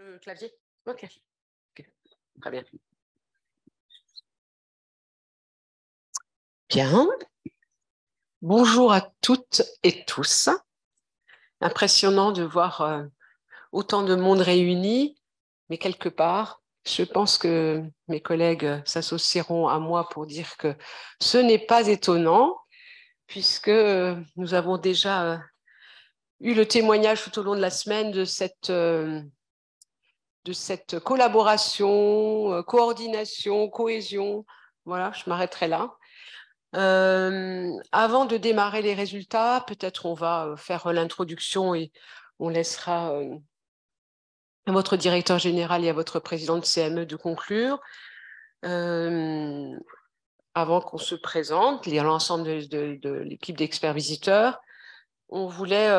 Le clavier. Ok. Très bien. Bien. Bonjour à toutes et tous. Impressionnant de voir autant de monde réuni, mais quelque part, je pense que mes collègues s'associeront à moi pour dire que ce n'est pas étonnant, puisque nous avons déjà eu le témoignage tout au long de la semaine de cette collaboration, coordination, cohésion. Voilà, je m'arrêterai là. Avant de démarrer les résultats, peut-être on va faire l'introduction et on laissera à votre directeur général et à votre président de CME de conclure. Avant qu'on se présente, l'ensemble de l'équipe d'experts visiteurs, on voulait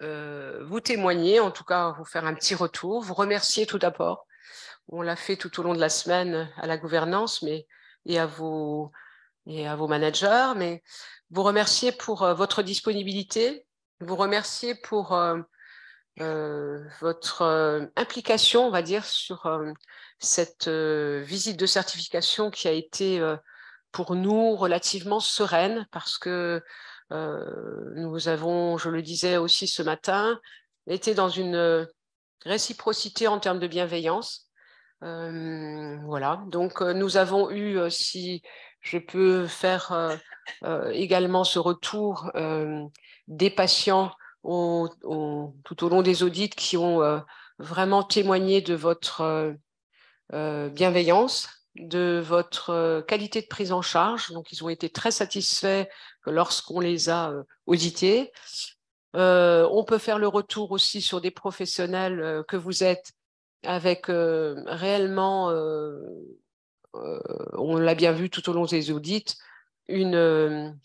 vous témoigner, en tout cas vous faire un petit retour, vous remercier tout d'abord. On l'a fait tout au long de la semaine à la gouvernance et à vos managers, mais vous remercier pour votre disponibilité, vous remercier pour votre implication, on va dire, sur cette visite de certification qui a été pour nous relativement sereine parce que nous avons, je le disais aussi ce matin, été dans une réciprocité en termes de bienveillance. Voilà, donc nous avons eu, si je peux faire également ce retour des patients tout au long des audits qui ont vraiment témoigné de votre bienveillance, de votre qualité de prise en charge. Donc, ils ont été très satisfaits lorsqu'on les a audités. On peut faire le retour aussi sur des professionnels que vous êtes avec réellement, on l'a bien vu tout au long des audits, une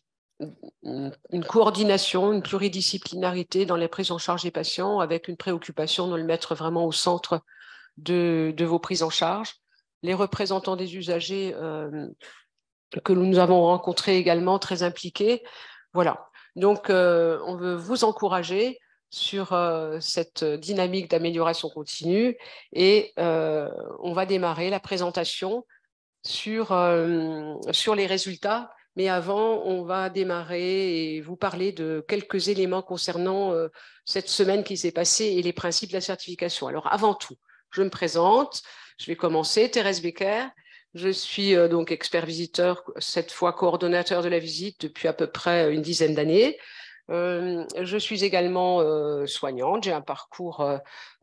coordination, une pluridisciplinarité dans les prises en charge des patients avec une préoccupation de le mettre vraiment au centre de vos prises en charge. Les représentants des usagers que nous avons rencontrés également, très impliqués. Voilà. Donc, on veut vous encourager sur cette dynamique d'amélioration continue et on va démarrer la présentation sur les résultats. Mais avant, on va démarrer et vous parler de quelques éléments concernant cette semaine qui s'est passée et les principes de la certification. Alors, avant tout, je me présente. Je vais commencer. Thérèse Becker. Je suis donc expert visiteur, cette fois coordonnateur de la visite depuis à peu près une dizaine d'années. Je suis également soignante. J'ai un parcours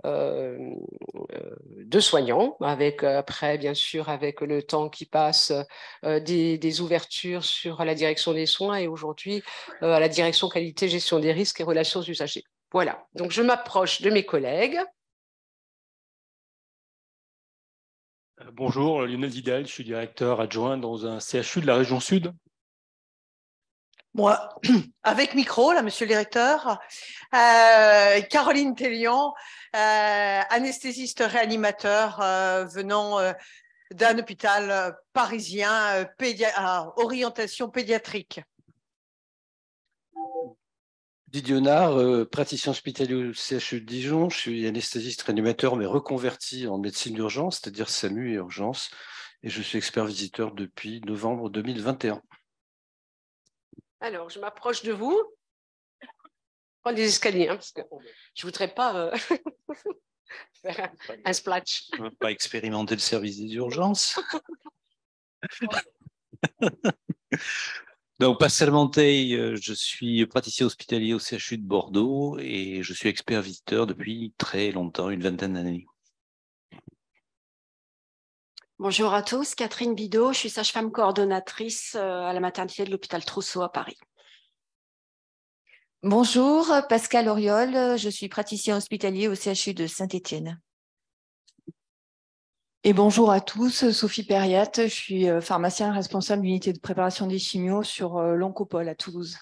de soignant, avec après, bien sûr, avec le temps qui passe, des ouvertures sur la direction des soins et aujourd'hui à la direction qualité, gestion des risques et relations usagers. Voilà, donc je m'approche de mes collègues. Bonjour, Lionel Vidal, je suis directeur adjoint dans un CHU de la région Sud. Moi, avec micro, là, monsieur le directeur. Caroline Tellion, anesthésiste réanimateur venant d'un hôpital parisien, orientation pédiatrique. Didier Honard, praticien hospitalier au CHU de Dijon. Je suis anesthésiste réanimateur, mais reconverti en médecine d'urgence, c'est-à-dire SAMU et urgence. Et je suis expert visiteur depuis novembre 2021. Alors, je m'approche de vous. Je prends les escaliers, hein, parce que je ne voudrais pas faire un splash. Je ne veux pas expérimenter le service des urgences. Donc, Pascal Manteil, je suis praticien hospitalier au CHU de Bordeaux et je suis expert visiteur depuis très longtemps, une vingtaine d'années. Bonjour à tous, Catherine Bidot, je suis sage-femme coordonnatrice à la maternité de l'hôpital Trousseau à Paris. Bonjour, Pascal Auriol, je suis praticien hospitalier au CHU de Saint-Étienne. Et bonjour à tous, Sophie Perriat, je suis pharmacien responsable d'unité de préparation des chimios sur l'Oncopole à Toulouse.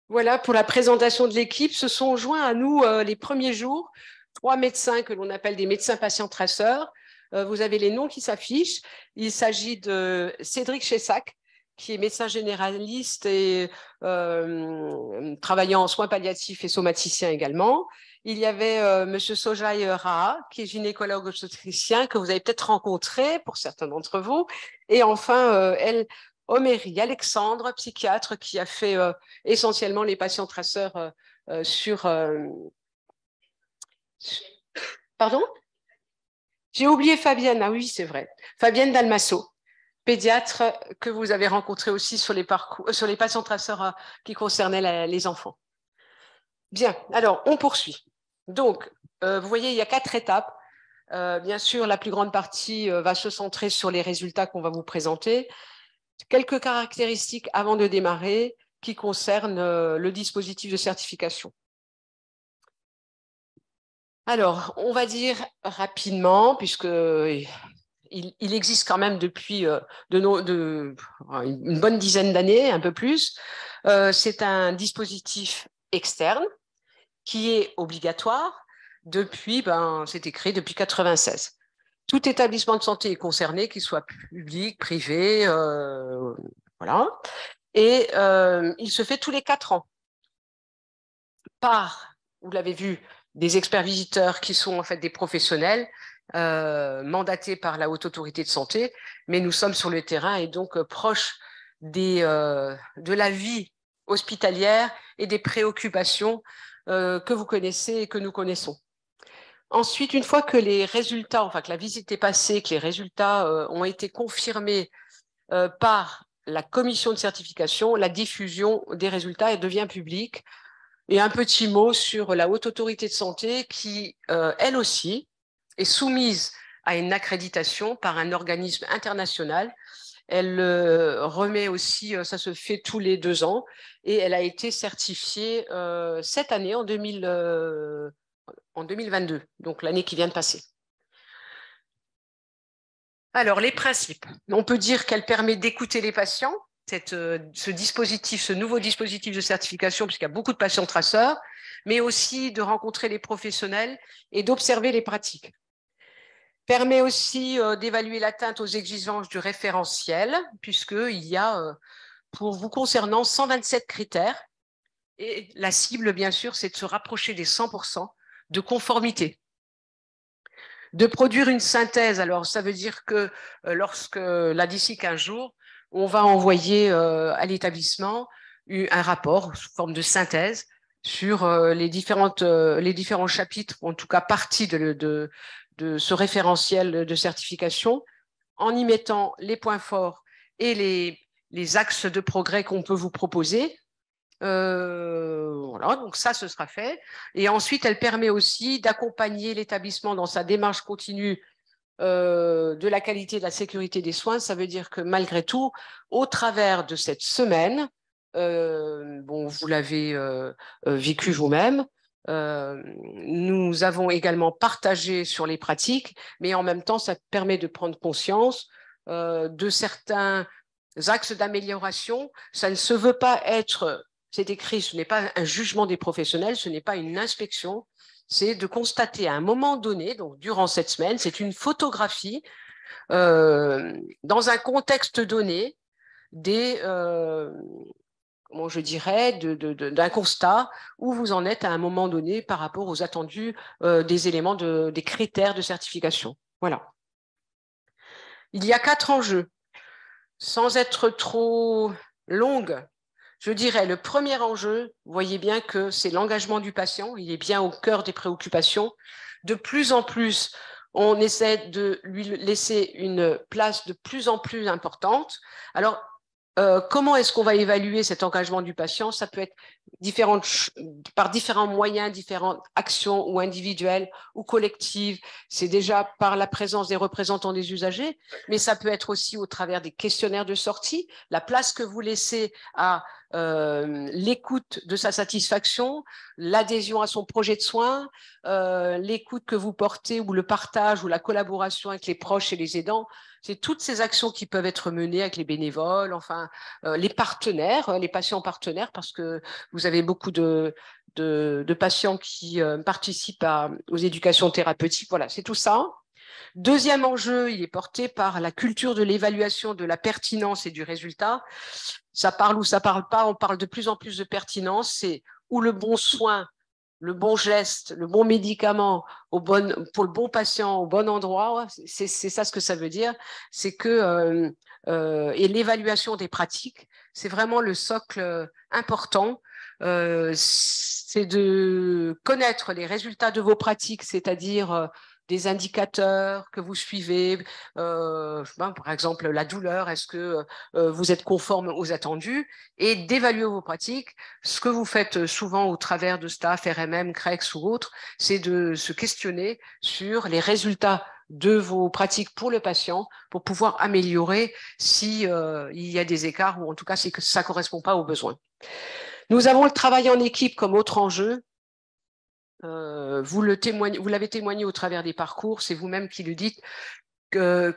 Voilà pour la présentation de l'équipe. Se sont joints à nous les premiers jours 3 médecins que l'on appelle des médecins patients traceurs. Vous avez les noms qui s'affichent. Il s'agit de Cédric Chessac, qui est médecin généraliste et travaillant en soins palliatifs et somaticien également. Il y avait M. Sojai Raha, qui est gynécologue obstétricien, que vous avez peut-être rencontré pour certains d'entre vous. Et enfin, Oméry Alexandre, psychiatre, qui a fait essentiellement les patients traceurs sur... Pardon? J'ai oublié Fabienne. Ah oui, c'est vrai. Fabienne Dalmasso, pédiatre que vous avez rencontré aussi sur les patients traceurs qui concernaient les enfants. Bien, alors on poursuit. Donc, vous voyez, il y a 4 étapes. Bien sûr, la plus grande partie va se centrer sur les résultats qu'on va vous présenter. Quelques caractéristiques avant de démarrer qui concernent le dispositif de certification. Alors, on va dire rapidement, puisque il existe quand même depuis une bonne dizaine d'années, un peu plus. C'est un dispositif externe qui est obligatoire depuis, c'était créé depuis 1996. Tout établissement de santé est concerné, qu'il soit public, privé, voilà. Et il se fait tous les 4 ans par, vous l'avez vu, des experts visiteurs qui sont en fait des professionnels mandatés par la Haute Autorité de Santé, mais nous sommes sur le terrain et donc proches de la vie hospitalière et des préoccupations que vous connaissez et que nous connaissons. Ensuite, une fois que les résultats, enfin que la visite est passée, que les résultats ont été confirmés par la commission de certification, la diffusion des résultats devient publique. Et un petit mot sur la Haute Autorité de Santé qui, elle aussi, est soumise à une accréditation par un organisme international. Elle remet aussi, ça se fait tous les 2 ans, et elle a été certifiée cette année, en 2022, donc l'année qui vient de passer. Alors, les principes. On peut dire qu'elle permet d'écouter les patients, ce nouveau dispositif de certification, puisqu'il y a beaucoup de patients traceurs, mais aussi de rencontrer les professionnels et d'observer les pratiques. Permet aussi d'évaluer l'atteinte aux exigences du référentiel, puisqu'il y a, pour vous concernant, 127 critères. Et la cible, bien sûr, c'est de se rapprocher des 100% de conformité. De produire une synthèse, alors ça veut dire que lorsque, là d'ici 15 jours, on va envoyer à l'établissement un rapport sous forme de synthèse sur les différents chapitres, en tout cas partie de ce référentiel de certification, en y mettant les points forts et les axes de progrès qu'on peut vous proposer. Voilà, donc ça, ce sera fait. Et ensuite, elle permet aussi d'accompagner l'établissement dans sa démarche continue de la qualité et de la sécurité des soins. Ça veut dire que malgré tout, au travers de cette semaine, vous l'avez vécu vous-même, nous avons également partagé sur les pratiques, mais en même temps, ça permet de prendre conscience de certains axes d'amélioration. Ça ne se veut pas être... C'est écrit, ce n'est pas un jugement des professionnels, ce n'est pas une inspection, c'est de constater à un moment donné, donc durant cette semaine, c'est une photographie dans un contexte donné comment je dirais, d'un constat où vous en êtes à un moment donné par rapport aux attendus des éléments, des critères de certification. Voilà. Il y a 4 enjeux. Sans être trop longue, je dirais le premier enjeu, vous voyez bien que c'est l'engagement du patient, il est bien au cœur des préoccupations. De plus en plus, on essaie de lui laisser une place de plus en plus importante. Alors, comment est-ce qu'on va évaluer cet engagement du patient? Ça peut être par différents moyens, différentes actions ou individuelles ou collectives. C'est déjà par la présence des représentants des usagers, mais ça peut être aussi au travers des questionnaires de sortie, la place que vous laissez à l'écoute de sa satisfaction, l'adhésion à son projet de soins, l'écoute que vous portez ou le partage ou la collaboration avec les proches et les aidants. C'est toutes ces actions qui peuvent être menées avec les bénévoles, enfin les partenaires, les patients partenaires, parce que vous avez beaucoup de patients qui participent aux éducations thérapeutiques. Voilà, c'est tout ça. Deuxième enjeu, il est porté par la culture de l'évaluation de la pertinence et du résultat. Ça parle ou ça parle pas, on parle de plus en plus de pertinence, c'est où le bon soin, le bon geste, le bon médicament pour le bon patient au bon endroit, c'est ça ce que ça veut dire, c'est que et l'évaluation des pratiques, c'est vraiment le socle important. C'est de connaître les résultats de vos pratiques, c'est-à-dire des indicateurs que vous suivez, par exemple la douleur, est-ce que vous êtes conforme aux attendus, et d'évaluer vos pratiques. Ce que vous faites souvent au travers de staff, RMM, CREX ou autres, c'est de se questionner sur les résultats de vos pratiques pour le patient pour pouvoir améliorer si il y a des écarts ou en tout cas si ça ne correspond pas aux besoins. Nous avons le travail en équipe comme autre enjeu. Vous l'avez témoigné au travers des parcours, c'est vous-même qui le dites que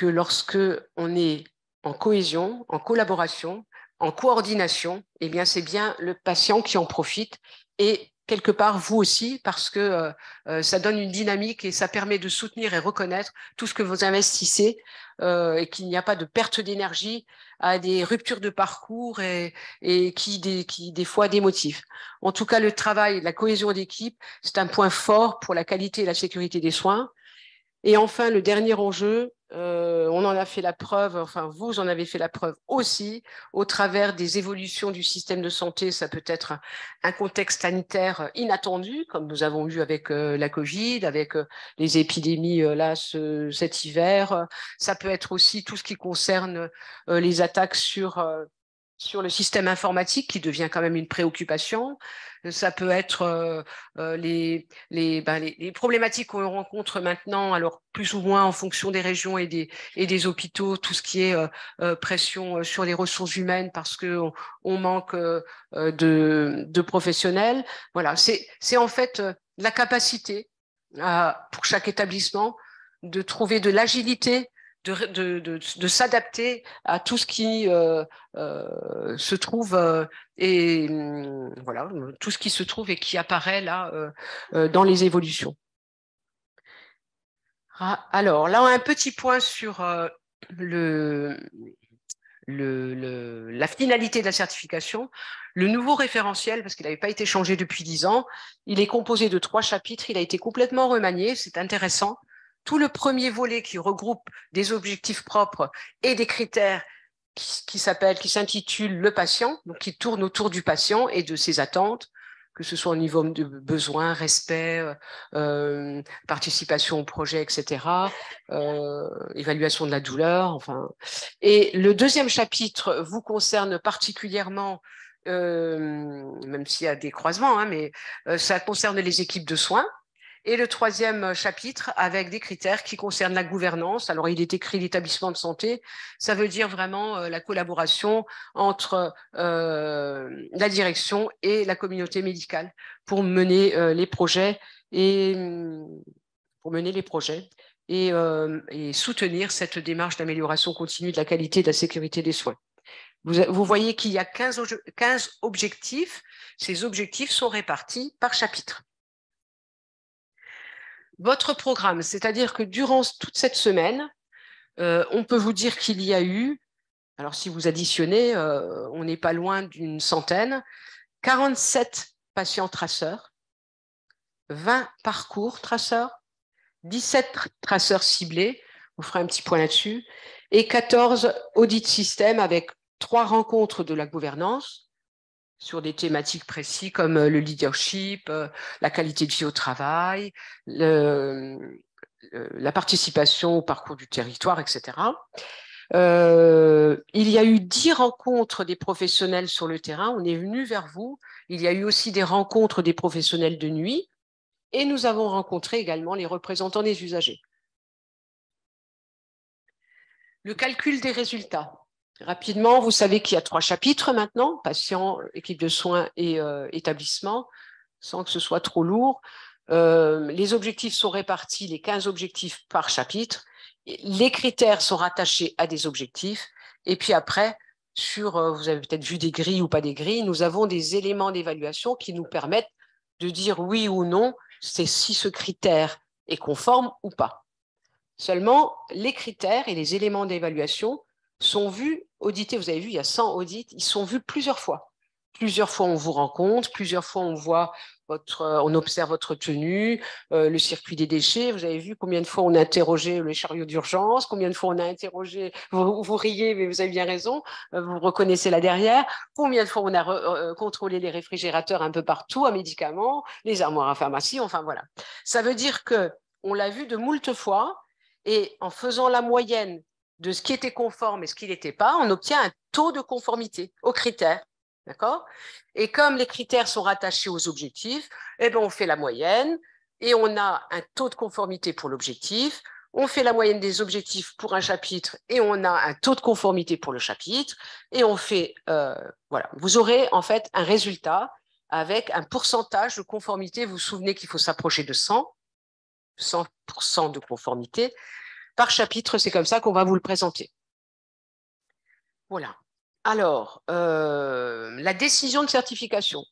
lorsque on est en cohésion, en collaboration, en coordination, eh bien c'est bien le patient qui en profite et quelque part vous aussi parce que ça donne une dynamique et ça permet de soutenir et reconnaître tout ce que vous investissez et qu'il n'y a pas de perte d'énergie à des ruptures de parcours et qui des fois démotivent. En tout cas, le travail, la cohésion d'équipe, c'est un point fort pour la qualité et la sécurité des soins. Et enfin, le dernier enjeu, on en a fait la preuve, enfin vous en avez fait la preuve aussi, au travers des évolutions du système de santé. Ça peut être un contexte sanitaire inattendu, comme nous avons eu avec la Covid, avec les épidémies là cet hiver. Ça peut être aussi tout ce qui concerne les attaques sur le système informatique qui devient quand même une préoccupation. Ça peut être les problématiques qu'on rencontre maintenant, alors plus ou moins en fonction des régions et des hôpitaux, tout ce qui est pression sur les ressources humaines parce qu'on manque de professionnels. Voilà, c'est en fait la capacité pour chaque établissement de trouver de l'agilité, de s'adapter à tout ce qui se trouve voilà, tout ce qui se trouve et qui apparaît là dans les évolutions. Alors là, un petit point sur la finalité de la certification. Le nouveau référentiel, parce qu'il n'avait pas été changé depuis 10 ans, il est composé de 3 chapitres, il a été complètement remanié, c'est intéressant. Tout le premier volet qui regroupe des objectifs propres et des critères qui s'intitule le patient, donc qui tourne autour du patient et de ses attentes, que ce soit au niveau de besoins, respect, participation au projet, etc., évaluation de la douleur, enfin. Et le deuxième chapitre vous concerne particulièrement, même s'il y a des croisements, hein, mais ça concerne les équipes de soins. Et le troisième chapitre avec des critères qui concernent la gouvernance. Alors, il est écrit l'établissement de santé. Ça veut dire vraiment la collaboration entre la direction et la communauté médicale pour mener les projets et soutenir cette démarche d'amélioration continue de la qualité et de la sécurité des soins. Vous voyez qu'il y a 15 objectifs. Ces objectifs sont répartis par chapitre. Votre programme, c'est-à-dire que durant toute cette semaine, on peut vous dire qu'il y a eu, alors si vous additionnez, on n'est pas loin d'une centaine, 47 patients traceurs, 20 parcours traceurs, 17 traceurs ciblés, on fera un petit point là-dessus, et 14 audits système avec 3 rencontres de la gouvernance, sur des thématiques précises comme le leadership, la qualité de vie au travail, la participation au parcours du territoire, etc. Il y a eu 10 rencontres des professionnels sur le terrain, on est venu vers vous. Il y a eu aussi des rencontres des professionnels de nuit et nous avons rencontré également les représentants des usagers. Le calcul des résultats. Rapidement, vous savez qu'il y a 3 chapitres maintenant, patients, équipe de soins et établissement, sans que ce soit trop lourd. Les objectifs sont répartis, les 15 objectifs par chapitre. Les critères sont rattachés à des objectifs. Et puis après, vous avez peut-être vu des grilles ou pas des grilles, nous avons des éléments d'évaluation qui nous permettent de dire oui ou non, c'est si ce critère est conforme ou pas. Seulement, les critères et les éléments d'évaluation sont vus, audités, vous avez vu, il y a 100 audits, ils sont vus plusieurs fois. Plusieurs fois, on vous rencontre, plusieurs fois, on voit on observe votre tenue, le circuit des déchets. Vous avez vu combien de fois on a interrogé le chariot d'urgence, combien de fois on a interrogé, vous riez, mais vous avez bien raison, vous reconnaissez là derrière, combien de fois on a contrôlé les réfrigérateurs un peu partout, à médicaments, les armoires à pharmacie, enfin voilà. Ça veut dire qu'on l'a vu de moult fois, et en faisant la moyenne de ce qui était conforme et ce qui n'était pas, on obtient un taux de conformité aux critères. D'accord? Et comme les critères sont rattachés aux objectifs, eh ben on fait la moyenne et on a un taux de conformité pour l'objectif. On fait la moyenne des objectifs pour un chapitre et on a un taux de conformité pour le chapitre. Et on fait, voilà, vous aurez en fait un résultat avec un pourcentage de conformité. Vous vous souvenez qu'il faut s'approcher de 100% de conformité. Par chapitre, c'est comme ça qu'on va vous le présenter. Voilà. Alors, la décision de certification.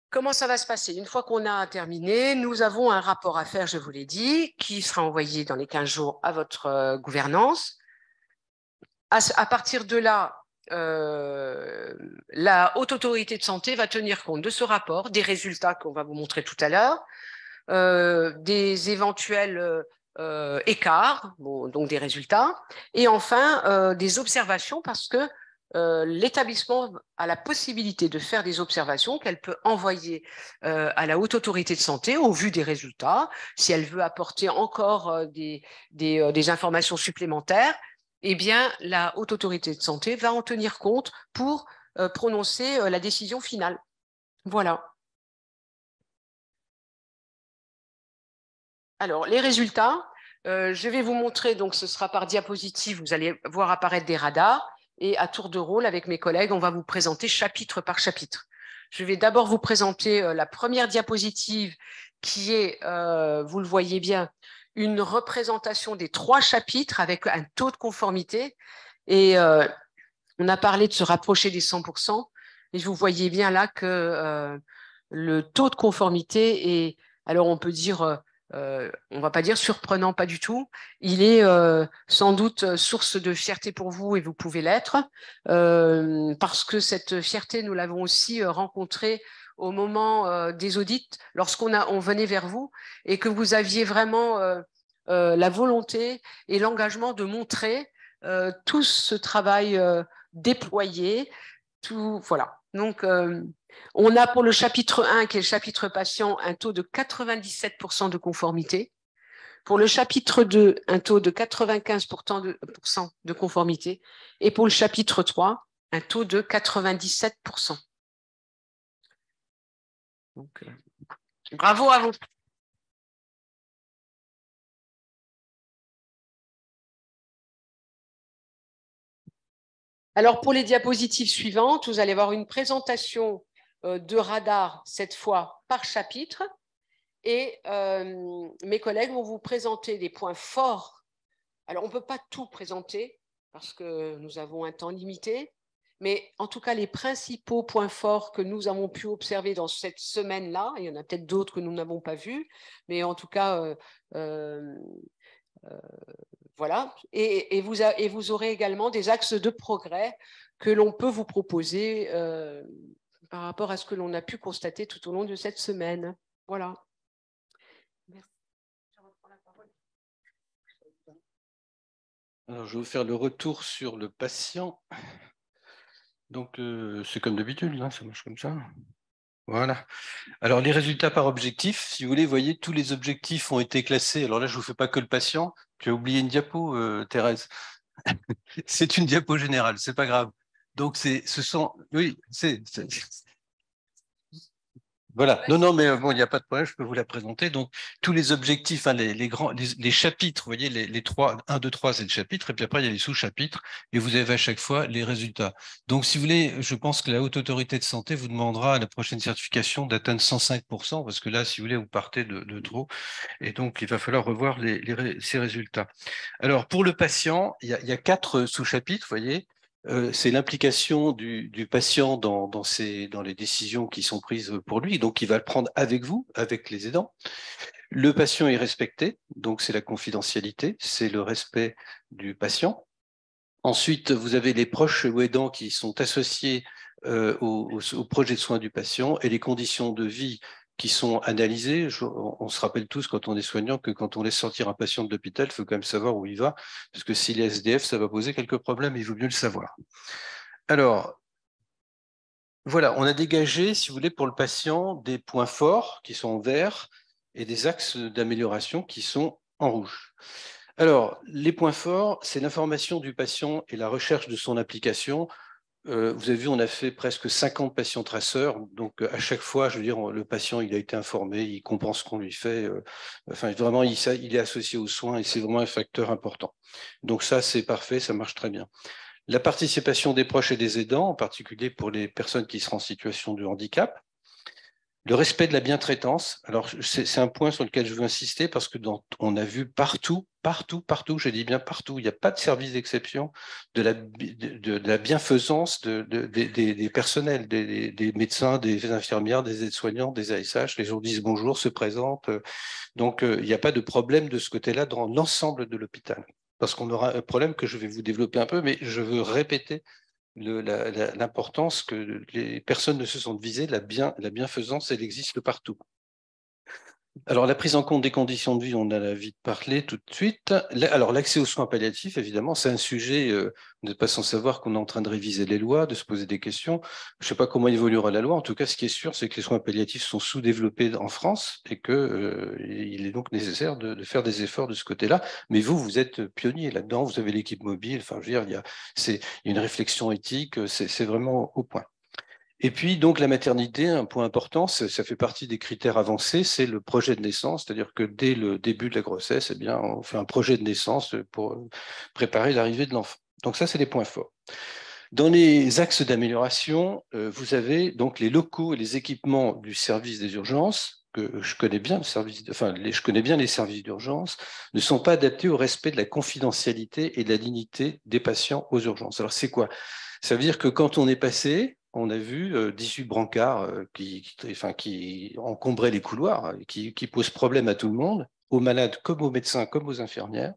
Comment ça va se passer? Une fois qu'on a terminé, nous avons un rapport à faire, je vous l'ai dit, qui sera envoyé dans les 15 jours à votre gouvernance. À partir de là, la Haute Autorité de Santé va tenir compte de ce rapport, des résultats qu'on va vous montrer tout à l'heure, des éventuels écarts, bon, donc des résultats, et enfin des observations parce que l'établissement a la possibilité de faire des observations qu'elle peut envoyer à la Haute Autorité de Santé au vu des résultats. Si elle veut apporter encore des informations supplémentaires, eh bien, la Haute Autorité de Santé va en tenir compte pour prononcer la décision finale. Voilà. Alors, les résultats, je vais vous montrer, donc ce sera par diapositive, vous allez voir apparaître des radars, et à tour de rôle, avec mes collègues, on va vous présenter chapitre par chapitre. Je vais d'abord vous présenter la première diapositive, qui est, vous le voyez bien, une représentation des 3 chapitres avec un taux de conformité, et on a parlé de se rapprocher des 100%, et vous voyez bien là que le taux de conformité est, alors on peut dire... on ne va pas dire surprenant, pas du tout. Il est sans doute source de fierté pour vous et vous pouvez l'être parce que cette fierté, nous l'avons aussi rencontrée au moment des audits, on venait vers vous et que vous aviez vraiment la volonté et l'engagement de montrer tout ce travail déployé. Tout, voilà. Donc, on a pour le chapitre 1, qui est le chapitre patient, un taux de 97% de conformité. Pour le chapitre 2, un taux de 95% de conformité. Et pour le chapitre 3, un taux de 97%. Donc, bravo à vous. Alors, pour les diapositives suivantes, vous allez avoir une présentation de radar, cette fois par chapitre. Et mes collègues vont vous présenter des points forts. Alors, on ne peut pas tout présenter parce que nous avons un temps limité, mais en tout cas, les principaux points forts que nous avons pu observer dans cette semaine-là, il y en a peut-être d'autres que nous n'avons pas vus, mais en tout cas, voilà. Et vous aurez également des axes de progrès que l'on peut vous proposer par rapport à ce que l'on a pu constater tout au long de cette semaine. Voilà. Merci. Je reprends la parole. Alors, je vais vous faire le retour sur le patient. Donc, c'est comme d'habitude, là, ça marche comme ça. Voilà. Alors, les résultats par objectif, si vous voulez, vous voyez, tous les objectifs ont été classés. Alors là, je ne vous fais pas que le patient. Tu as oublié une diapo, Thérèse. C'est une diapo générale, c'est pas grave. Donc, oui, voilà. Non, mais bon, il n'y a pas de problème, je peux vous la présenter. Donc, tous les objectifs, hein, les chapitres, vous voyez, les 3, 1, 2, 3, c'est le chapitre, et puis après, il y a les sous-chapitres, et vous avez à chaque fois les résultats. Donc, si vous voulez, je pense que la Haute Autorité de Santé vous demandera à la prochaine certification d'atteindre 105%, parce que là, si vous voulez, vous partez de trop, et donc, il va falloir revoir ces résultats. Alors, pour le patient, il y a 4 sous-chapitres, vous voyez. c'est l'implication du patient dans les décisions qui sont prises pour lui. Donc, il va le prendre avec vous, avec les aidants. Le patient est respecté, donc c'est la confidentialité, c'est le respect du patient. Ensuite, vous avez les proches ou aidants qui sont associés au projet de soins du patient et les conditions de vie qui sont analysées. On se rappelle tous quand on est soignant que quand on laisse sortir un patient de l'hôpital, il faut quand même savoir où il va, parce que s'il est SDF, ça va poser quelques problèmes, il vaut mieux le savoir. Alors, voilà, on a dégagé, si vous voulez, pour le patient, des points forts qui sont en vert et des axes d'amélioration qui sont en rouge. Alors, les points forts, c'est l'information du patient et la recherche de son application. Vous avez vu, on a fait presque 50 patients traceurs. Donc, à chaque fois, je veux dire, le patient, il a été informé, il comprend ce qu'on lui fait. Enfin, vraiment, il est associé aux soins et c'est vraiment un facteur important. Donc ça, c'est parfait, ça marche très bien. La participation des proches et des aidants, en particulier pour les personnes qui seront en situation de handicap. Le respect de la bientraitance. Alors, c'est un point sur lequel je veux insister parce que on a vu partout, je dis bien partout, il n'y a pas de service d'exception de la bienfaisance des personnels, des médecins, des infirmières, des aides-soignants, des ASH. Les gens disent bonjour, se présentent. Donc, il n'y a pas de problème de ce côté-là dans l'ensemble de l'hôpital. Parce qu'on aura un problème que je vais vous développer un peu, mais je veux répéter l'importance que les personnes ne se sentent visées, la bienfaisance, elle existe partout. Alors, la prise en compte des conditions de vie, on en a vite parlé tout de suite. Alors, l'accès aux soins palliatifs, évidemment, c'est un sujet, vous n'êtes pas sans savoir qu'on est en train de réviser les lois, de se poser des questions. Je ne sais pas comment évoluera la loi. En tout cas, ce qui est sûr, c'est que les soins palliatifs sont sous-développés en France et qu'il est donc nécessaire de faire des efforts de ce côté-là. Mais vous êtes pionnier là-dedans, vous avez l'équipe mobile. Enfin, je veux dire, il y a une réflexion éthique, c'est vraiment au point. Et puis, donc, la maternité, un point important, ça fait partie des critères avancés, c'est le projet de naissance, c'est-à-dire que dès le début de la grossesse, eh bien, on fait un projet de naissance pour préparer l'arrivée de l'enfant. Donc ça, c'est les points forts. Dans les axes d'amélioration, vous avez donc les locaux et les équipements du service des urgences, que je connais bien, je connais bien les services d'urgence, ne sont pas adaptés au respect de la confidentialité et de la dignité des patients aux urgences. Alors, c'est quoi? Ça veut dire que quand on est passé, on a vu 18 brancards qui encombraient les couloirs, qui posent problème à tout le monde, aux malades comme aux médecins, comme aux infirmières.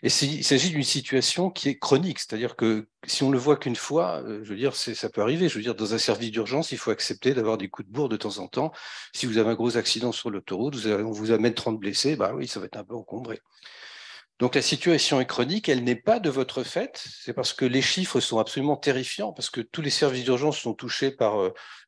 Et il s'agit d'une situation qui est chronique, c'est-à-dire que si on le voit qu'une fois, je veux dire, ça peut arriver. Je veux dire, dans un service d'urgence, il faut accepter d'avoir des coups de bourre de temps en temps. Si vous avez un gros accident sur l'autoroute, on vous amène 30 blessés, bah oui, ça va être un peu encombré. Donc la situation est chronique, elle n'est pas de votre fait, c'est parce que les chiffres sont absolument terrifiants, parce que tous les services d'urgence sont touchés par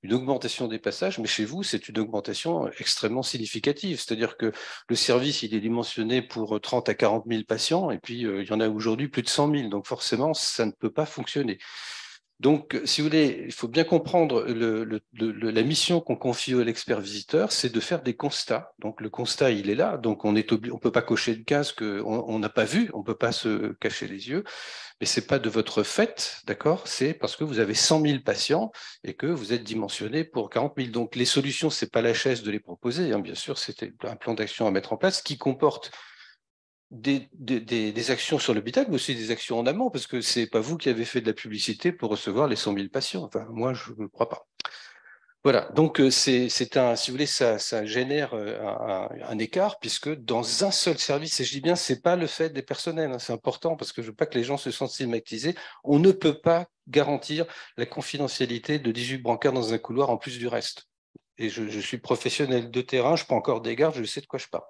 une augmentation des passages, mais chez vous, c'est une augmentation extrêmement significative, c'est-à-dire que le service, il est dimensionné pour 30 à 40 000 patients, et puis il y en a aujourd'hui plus de 100 000, donc forcément, ça ne peut pas fonctionner. Donc, si vous voulez, il faut bien comprendre la mission qu'on confie à l'expert visiteur, c'est de faire des constats. Donc, le constat, il est là. Donc, on peut pas cocher une case qu'on n'a pas vu, on peut pas se cacher les yeux. Mais c'est pas de votre fait, d'accord? C'est parce que vous avez 100 000 patients et que vous êtes dimensionné pour 40 000. Donc, les solutions, c'est pas la chaise de les proposer. Hein. Bien sûr, c'était un plan d'action à mettre en place qui comporte des actions sur l'hôpital, mais aussi des actions en amont, parce que c'est pas vous qui avez fait de la publicité pour recevoir les 100 000 patients. Enfin, moi, je ne crois pas. Voilà, donc si vous voulez, ça génère un écart, puisque dans un seul service, et je dis bien, c'est pas le fait des personnels, hein, c'est important, parce que je veux pas que les gens se sentent stigmatisés, on ne peut pas garantir la confidentialité de 18 brancards dans un couloir en plus du reste. Et je suis professionnel de terrain, je prends encore des gardes, je sais de quoi je parle.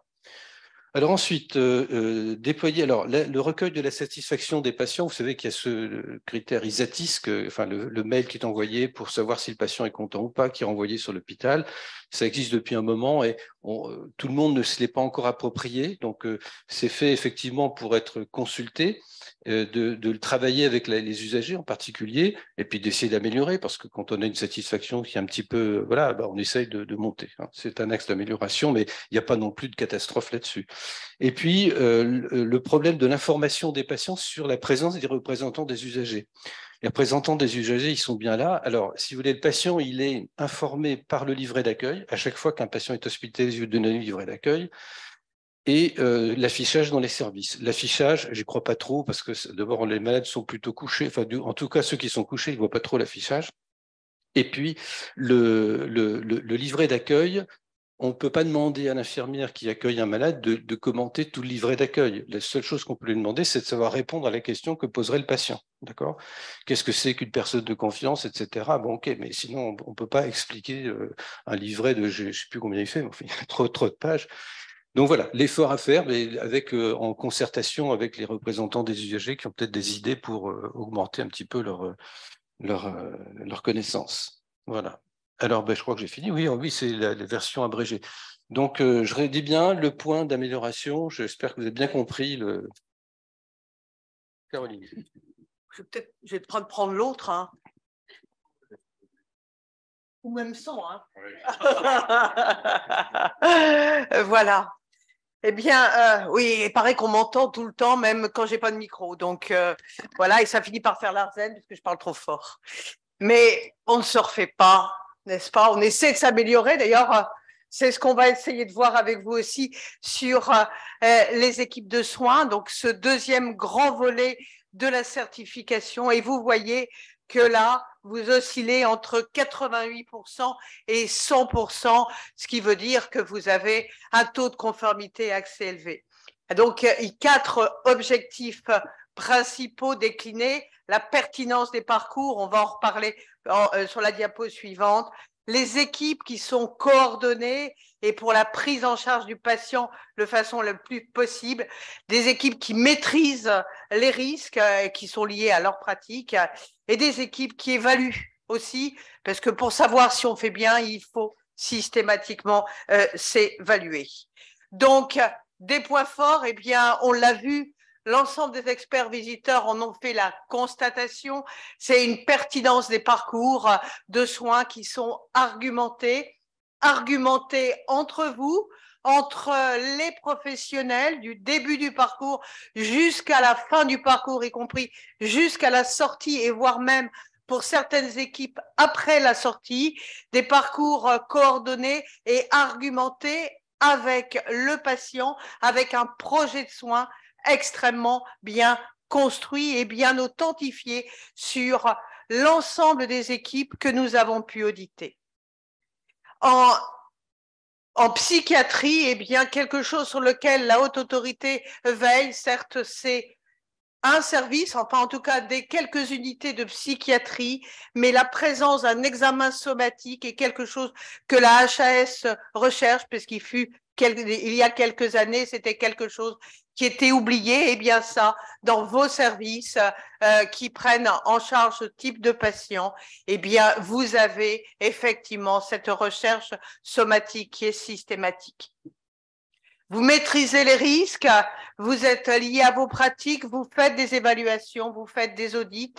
Alors ensuite, déployer le recueil de la satisfaction des patients. Vous savez qu'il y a ce critère ISATIS, le mail qui est envoyé pour savoir si le patient est content ou pas, qui est renvoyé sur l'hôpital. Ça existe depuis un moment et tout le monde ne se l'est pas encore approprié. Donc, c'est fait effectivement pour être consulté, de le travailler avec les usagers en particulier, et puis d'essayer d'améliorer, parce que quand on a une satisfaction qui est un petit peu, voilà, on essaye de monter. Hein. C'est un axe d'amélioration, mais il n'y a pas non plus de catastrophe là-dessus. Et puis, le problème de l'information des patients sur la présence des représentants des usagers. Les représentants des usagers, ils sont bien là. Alors, si vous voulez, le patient, il est informé par le livret d'accueil. À chaque fois qu'un patient est hospitalisé, vous donnez un livret d'accueil. et l'affichage dans les services. L'affichage, j'y crois pas trop parce que d'abord les malades sont plutôt couchés, enfin en tout cas ceux qui sont couchés, ils voient pas trop l'affichage. Et puis le livret d'accueil, on ne peut pas demander à l'infirmière qui accueille un malade de commenter tout le livret d'accueil. La seule chose qu'on peut lui demander, c'est de savoir répondre à la question que poserait le patient. D'accord ? Qu'est-ce que c'est qu'une personne de confiance, etc. Bon, ok, mais sinon, on ne peut pas expliquer un livret de, je ne sais plus combien il fait, mais enfin, il y a trop de pages. Donc voilà, l'effort à faire, mais avec, en concertation avec les représentants des usagers qui ont peut-être des idées pour augmenter un petit peu leur connaissance. Voilà. Alors, ben, je crois que j'ai fini. Oui, oui, c'est la version abrégée. Donc, je redis bien le point d'amélioration. J'espère que vous avez bien compris le. Caroline. Je vais prendre l'autre. Hein. Ou même sans. Hein. Oui. Voilà. Eh bien, oui, il paraît qu'on m'entend tout le temps, même quand j'ai pas de micro. Donc, voilà, et ça finit par faire l'arzen parce que je parle trop fort. Mais on ne se refait pas, n'est-ce pas? On essaie de s'améliorer. D'ailleurs, c'est ce qu'on va essayer de voir avec vous aussi sur les équipes de soins. Donc, ce deuxième grand volet de la certification. Et vous voyez que là, vous oscillez entre 88% et 100%, ce qui veut dire que vous avez un taux de conformité assez élevé. Donc, 4 objectifs principaux déclinés. La pertinence des parcours, on va en reparler sur la diapo suivante. Les équipes qui sont coordonnées et pour la prise en charge du patient de façon la plus possible. Des équipes qui maîtrisent les risques qui sont liés à leur pratique et des équipes qui évaluent aussi, parce que pour savoir si on fait bien, il faut systématiquement s'évaluer. Donc, des points forts, eh bien, on l'a vu, l'ensemble des experts visiteurs en ont fait la constatation. C'est une pertinence des parcours de soins qui sont argumentés entre vous, entre les professionnels du début du parcours jusqu'à la fin du parcours, y compris jusqu'à la sortie et voire même pour certaines équipes après la sortie, des parcours coordonnés et argumentés avec le patient, avec un projet de soins extrêmement bien construit et bien authentifié sur l'ensemble des équipes que nous avons pu auditer. En psychiatrie, eh bien, quelque chose sur lequel la haute autorité veille, certes, c'est un service, enfin en tout cas des quelques unités de psychiatrie, mais la présence d'un examen somatique est quelque chose que la HAS recherche, puisqu'il fut il y a quelques années, c'était quelque chose qui était oublié. Eh bien ça, dans vos services qui prennent en charge ce type de patient, eh bien vous avez effectivement cette recherche somatique qui est systématique. Vous maîtrisez les risques, vous êtes lié à vos pratiques, vous faites des évaluations, vous faites des audits,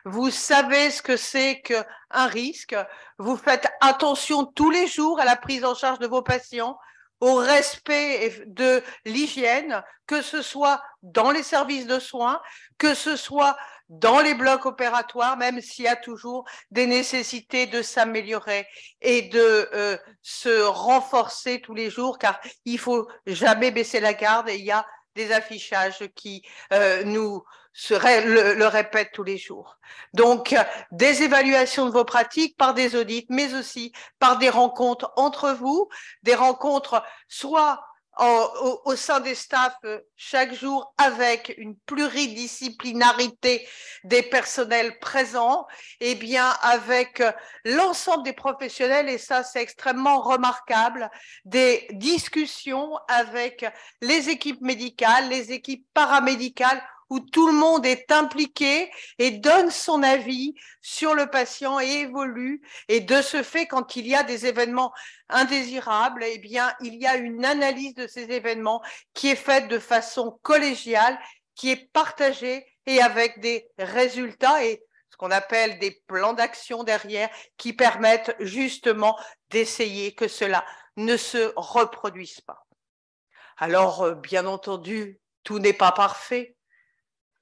vous savez ce que c'est qu'un risque, vous faites attention tous les jours à la prise en charge de vos patients, au respect de l'hygiène, que ce soit dans les services de soins, que ce soit dans les blocs opératoires, même s'il y a toujours des nécessités de s'améliorer et de se renforcer tous les jours, car il faut jamais baisser la garde et il y a des affichages qui nous le répètent tous les jours. Donc, des évaluations de vos pratiques par des audits, mais aussi par des rencontres entre vous, des rencontres soit au sein des staffs chaque jour avec une pluridisciplinarité des personnels présents, et bien avec l'ensemble des professionnels, et ça c'est extrêmement remarquable, des discussions avec les équipes médicales, les équipes paramédicales, où tout le monde est impliqué et donne son avis sur le patient et évolue. Et de ce fait, quand il y a des événements indésirables, eh bien, il y a une analyse de ces événements qui est faite de façon collégiale, qui est partagée et avec des résultats et ce qu'on appelle des plans d'action derrière qui permettent justement d'essayer que cela ne se reproduise pas. Alors, bien entendu, tout n'est pas parfait.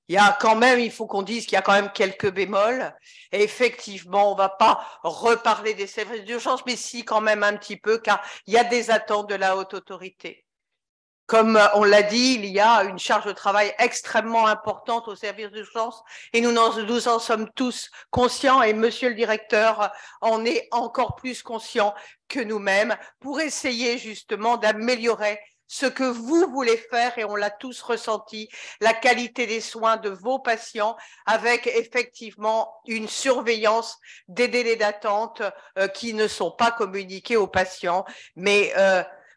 Il y a quand même, il faut qu'on dise qu'il y a quand même quelques bémols. Et effectivement, on ne va pas reparler des services d'urgence, mais si quand même un petit peu, car il y a des attentes de la haute autorité. Comme on l'a dit, il y a une charge de travail extrêmement importante au service d'urgence et nous en sommes tous conscients et monsieur le directeur en est encore plus conscient que nous-mêmes pour essayer justement d'améliorer ce que vous voulez faire, et on l'a tous ressenti, la qualité des soins de vos patients avec effectivement une surveillance des délais d'attente qui ne sont pas communiqués aux patients, mais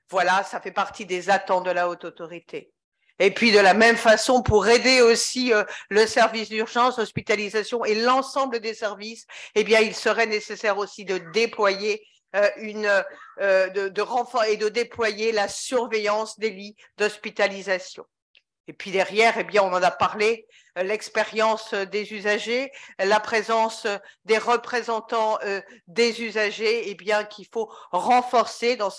voilà, ça fait partie des attentes de la haute autorité. Et puis de la même façon, pour aider aussi le service d'urgence, hospitalisation et l'ensemble des services, eh bien, il serait nécessaire aussi de déployer de renfort et de déployer la surveillance des lits d'hospitalisation. Et puis derrière, eh bien, on en a parlé, l'expérience des usagers, la présence des représentants des usagers, eh bien, qu'il faut renforcer dans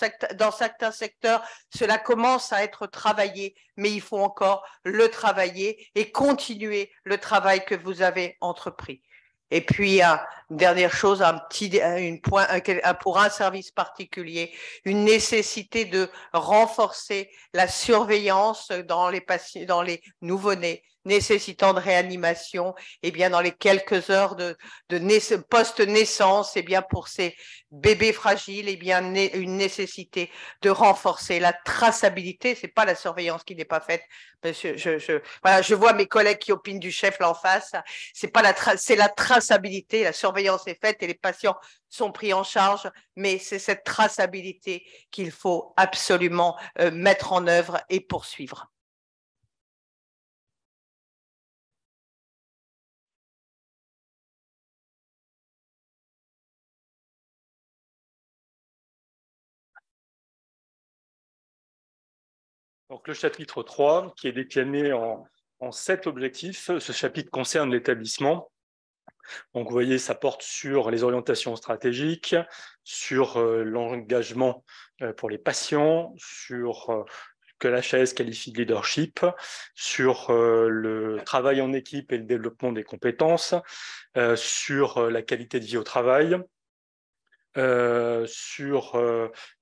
certains secteurs. Cela commence à être travaillé, mais il faut encore le travailler et continuer le travail que vous avez entrepris. Et puis, une dernière chose, pour un service particulier, une nécessité de renforcer la surveillance dans les patients, dans les nouveau-nés nécessitant de réanimation, et bien dans les quelques heures de post-naissance, et bien pour ces bébés fragiles, et bien une nécessité de renforcer la traçabilité. C'est pas la surveillance qui n'est pas faite. Monsieur, voilà, je vois mes collègues qui opinent du chef là en face. C'est la traçabilité. La surveillance est faite et les patients sont pris en charge, mais c'est cette traçabilité qu'il faut absolument mettre en œuvre et poursuivre. Donc, le chapitre 3, qui est décliné en 7 objectifs, ce chapitre concerne l'établissement. Donc, vous voyez, ça porte sur les orientations stratégiques, sur l'engagement pour les patients, sur que l'HAS qualifie de leadership, sur le travail en équipe et le développement des compétences, sur la qualité de vie au travail, sur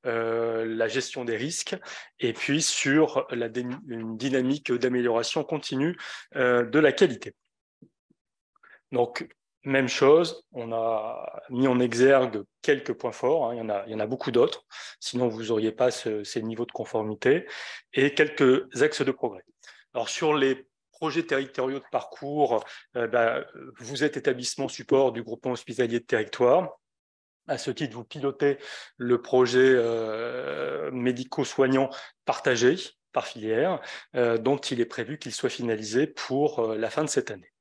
la gestion des risques et puis sur une dynamique d'amélioration continue de la qualité. Donc, même chose, on a mis en exergue quelques points forts, hein, il y en a beaucoup d'autres, sinon vous n'auriez pas ces niveaux de conformité, et quelques axes de progrès. Alors, sur les projets territoriaux de parcours, vous êtes établissement support du groupement hospitalier de territoire. À ce titre, vous pilotez le projet médico-soignant partagé par filière, dont il est prévu qu'il soit finalisé pour la fin de cette année.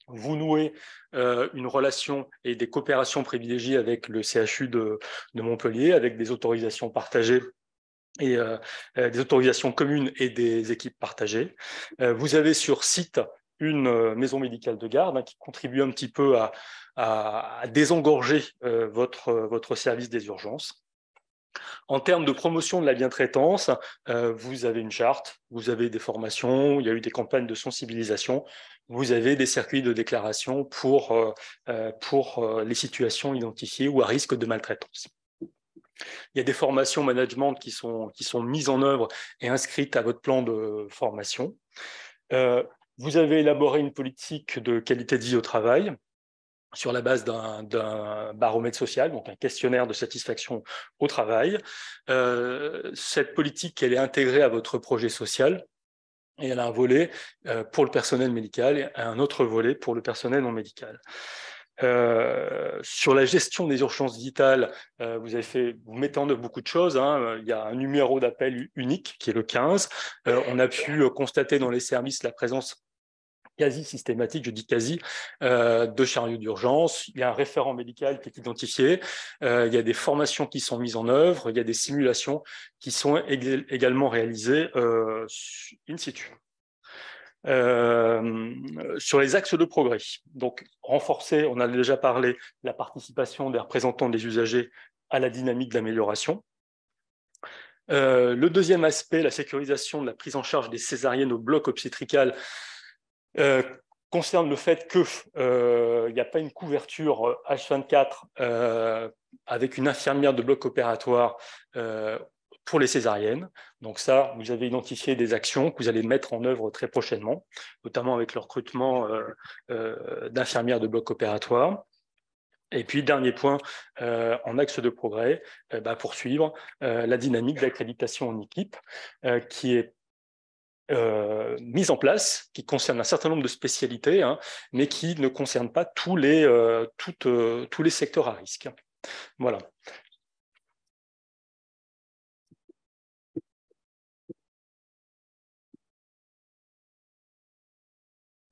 Vous nouez une relation et des coopérations privilégiées avec le CHU de Montpellier, avec des autorisations partagées et des autorisations communes et des équipes partagées. Vous avez sur site une maison médicale de garde qui contribue un petit peu à désengorger votre service des urgences. En termes de promotion de la bientraitance, vous avez une charte, vous avez des formations, il y a eu des campagnes de sensibilisation, vous avez des circuits de déclaration pour les situations identifiées ou à risque de maltraitance. Il y a des formations management qui sont mises en œuvre et inscrites à votre plan de formation. Vous avez élaboré une politique de qualité de vie au travail sur la base d'un baromètre social, donc un questionnaire de satisfaction au travail. Cette politique, elle est intégrée à votre projet social et elle a un volet pour le personnel médical et un autre volet pour le personnel non médical. Sur la gestion des urgences vitales, vous mettez en œuvre beaucoup de choses. Il y a un numéro d'appel unique qui est le 15. On a pu constater dans les services la présence quasi systématique, je dis quasi, de chariots d'urgence. Il y a un référent médical qui est identifié. Il y a des formations qui sont mises en œuvre. Il y a des simulations qui sont également réalisées in situ. Sur les axes de progrès, donc renforcer, on a déjà parlé, la participation des représentants des usagers à la dynamique d'amélioration. Le deuxième aspect, la sécurisation de la prise en charge des césariennes au bloc obstétrical, concerne le fait qu'il n'y a pas une couverture H24 avec une infirmière de bloc opératoire pour les césariennes. Donc ça, vous avez identifié des actions que vous allez mettre en œuvre très prochainement, notamment avec le recrutement d'infirmières de bloc opératoire. Et puis, dernier point, en axe de progrès, poursuivre la dynamique d'accréditation en équipe qui est mise en place, qui concerne un certain nombre de spécialités, hein, mais qui ne concerne pas tous les secteurs à risque. Voilà.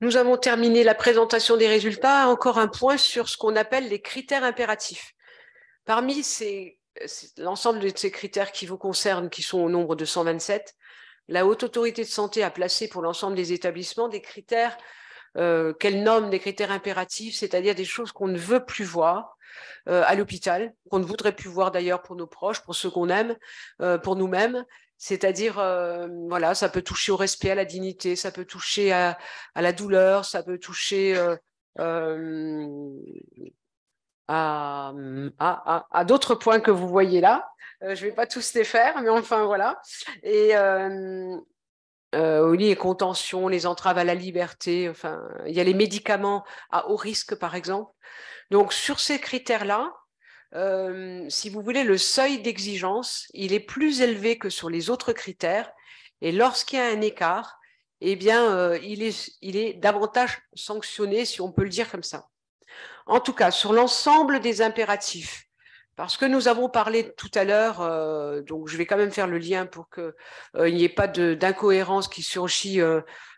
Nous avons terminé la présentation des résultats. Encore un point sur ce qu'on appelle les critères impératifs. Parmi l'ensemble de ces critères qui vous concernent, qui sont au nombre de 127, la Haute Autorité de Santé a placé pour l'ensemble des établissements des critères qu'elle nomme des critères impératifs, c'est-à-dire des choses qu'on ne veut plus voir à l'hôpital, qu'on ne voudrait plus voir d'ailleurs pour nos proches, pour ceux qu'on aime, pour nous-mêmes. C'est-à-dire, voilà, ça peut toucher au respect, à la dignité, ça peut toucher à la douleur, ça peut toucher à d'autres points que vous voyez là. Je ne vais pas tous les faire, mais enfin, voilà. Et oui, les contentions, les entraves à la liberté, enfin, il y a les médicaments à haut risque, par exemple. Donc, sur ces critères-là, si vous voulez, le seuil d'exigence, il est plus élevé que sur les autres critères. Et lorsqu'il y a un écart, eh bien, il est davantage sanctionné, si on peut le dire comme ça. En tout cas, sur l'ensemble des impératifs, parce que nous avons parlé tout à l'heure, donc je vais quand même faire le lien pour qu'il n'y ait pas d'incohérence qui surgit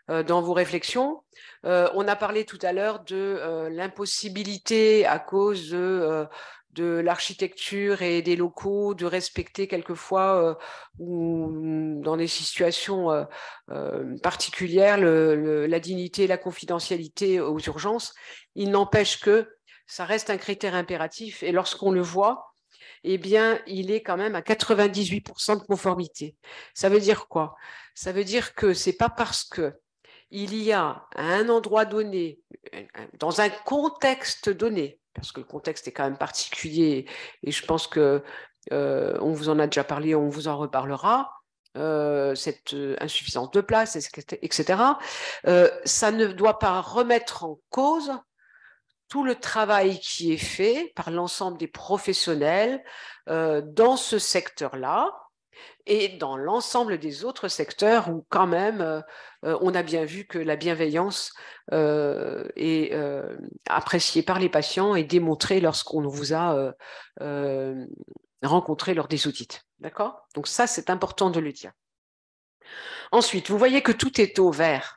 dans vos réflexions. On a parlé tout à l'heure de l'impossibilité à cause de l'architecture et des locaux, de respecter quelquefois ou dans des situations particulières la dignité et la confidentialité aux urgences. Il n'empêche que ça reste un critère impératif et lorsqu'on le voit, eh bien, il est quand même à 98% de conformité. Ça veut dire quoi? Ça veut dire que c'est pas parce que il y a à un endroit donné, dans un contexte donné, parce que le contexte est quand même particulier et je pense que on vous en a déjà parlé, on vous en reparlera, cette insuffisance de place, etc. Ça ne doit pas remettre en cause tout le travail qui est fait par l'ensemble des professionnels dans ce secteur-là et dans l'ensemble des autres secteurs où quand même on a bien vu que la bienveillance est appréciée par les patients et démontrée lorsqu'on vous a rencontré lors des audits. D'accord? Donc ça, c'est important de le dire. Ensuite, vous voyez que tout est au vert.